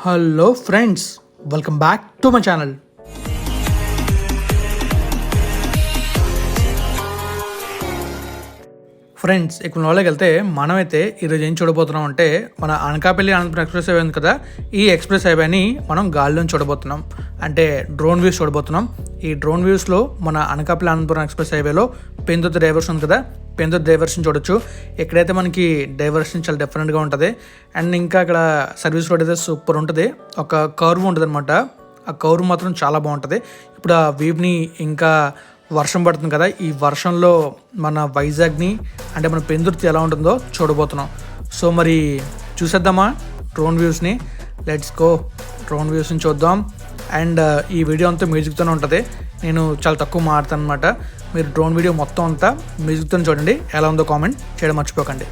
Hello friends, welcome back to my channel. Friends, ఇక్కడ లోకి వెళ్తే మనమైతే ఈరోజు ఏం చూడబోతున్నాం అంటే మన అనకాపల్లి అనంతపురం ఎక్స్ప్రెస్ హైవే ఉంది కదా, ఈ ఎక్స్ప్రెస్ హైవేని మనం గాలిలో చూడబోతున్నాం. అంటే డ్రోన్ వ్యూస్ చూడబోతున్నాం. ఈ డ్రోన్ వ్యూస్లో మన అనకాపల్లి అనంతపురం ఎక్స్ప్రెస్ హైవేలో పెందుర్తి డైవర్షన్ ఉంది కదా, పెందుర్తి డైవర్షన్ చూడొచ్చు. ఇక్కడైతే మనకి డైవర్షన్ చాలా డిఫరెంట్గా ఉంటుంది. అండ్ ఇంకా ఇక్కడ సర్వీస్ రోడ్ అయితే సూపర్ ఉంటుంది. ఒక కర్వ్ ఉంటుంది అనమాట. ఆ కర్వ్ మాత్రం చాలా బాగుంటుంది. ఇప్పుడు ఆ వీవ్ని ఇంకా వర్షం పడుతుంది కదా, ఈ వర్షంలో మన వైజాగ్ని అంటే మన పెందుర్తి ఎలా ఉంటుందో చూడబోతున్నాం. సో మరి చూసేద్దామా డ్రోన్ వ్యూస్ని. లెట్స్ గో, డ్రోన్ వ్యూస్ని చూద్దాం. అండ్ ఈ వీడియో అంతా మ్యూజిక్తోనే ఉంటుంది. నేను చాలా తక్కువ మాడతాను అనమాట. మీరు డ్రోన్ వీడియో మొత్తం అంతా మ్యూజిక్తో చూడండి. ఎలా ఉందో కామెంట్ చేయడం మర్చిపోకండి.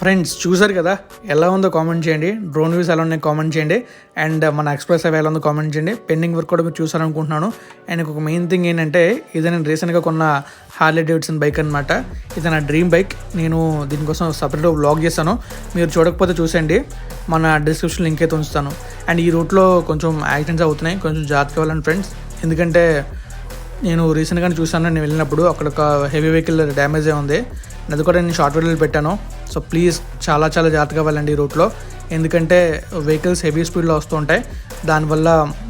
ఫ్రెండ్స్ చూసారు కదా, ఎలా ఉందో కామెంట్ చేయండి. డ్రోన్ వ్యూస్ ఎలా ఉన్నాయి కామెంట్ చేయండి. అండ్ మన ఎక్స్ప్రెస్ హైవే ఎలా ఉందో కామెంట్ చేయండి. పెండింగ్ వర్క్ కూడా మీరు చూసారనుకుంటున్నాను. అండ్ ఒక మెయిన్ థింగ్ ఏంటంటే, ఇది నేను రీసెంట్గా కొన్న హార్లీ డేవిడ్సన్ బైక్ అనమాట. ఇది నా డ్రీమ్ బైక్. నేను దీనికోసం సపరేట్గా వ్లాగ్ చేస్తాను. మీరు చూడకపోతే చూసేయండి, మన డిస్క్రిప్షన్ లింక్ అయితే ఉంచుతాను. అండ్ ఈ రూట్లో కొంచెం యాక్సిడెంట్స్ అవుతున్నాయి, కొంచెం జాగ్రత్తగా వెళ్ళండి ఫ్రెండ్స్. ఎందుకంటే నేను రీసెంట్గానే చూసాను, నేను వెళ్ళినప్పుడు అక్కడ ఒక హెవీ వెహికల్ డ్యామేజ్ అయి ఉంది. అది కూడా నేను షార్ట్ వీడియోలు పెట్టాను. సో ప్లీజ్ చాలా జాగ్రత్తగా వెళ్ళండి ఈ రూట్లో. ఎందుకంటే వెహికల్స్ హెవీ స్పీడ్లో వస్తూ ఉంటాయి. దానివల్ల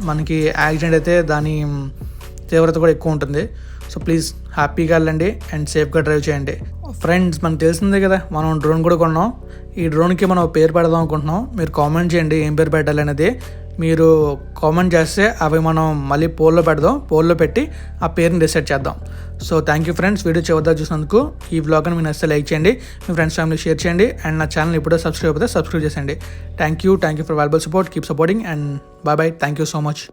మనకి యాక్సిడెంట్ అయితే దాని తీవ్రత కూడా ఎక్కువ ఉంటుంది. సో ప్లీజ్ హ్యాపీగా వెళ్ళండి అండ్ సేఫ్గా డ్రైవ్ చేయండి. ఫ్రెండ్స్, మనకు తెలిసిందే కదా, మనం డ్రోన్ కూడా కొన్నాం. ఈ డ్రోన్కి మనం పేరు పెడదాం అనుకుంటున్నాం. మీరు కామెంట్ చేయండి ఏం పేరు పెట్టాలి అనేది. మీరు కామెంట్ చేస్తే అవి మనం మళ్ళీ పోల్లో పెడదాం. పోల్లో పెట్టి ఆ పేరుని డిసైడ్ చేద్దాం. So thank you friends, video చివరిదాకా చూసినందుకు. ఈ వ్లాగ్ని మీరు నచ్చితే లైక్ చేయండి, మీ ఫ్రెండ్స్ ఫ్యామిలీ షేర్ చేయండి. అండ్ నా ఛానల్ ఇప్పుడే సబ్స్క్రైబ్ చేయండి. Thank you for valuable support. Keep supporting and bye. Thank you so much.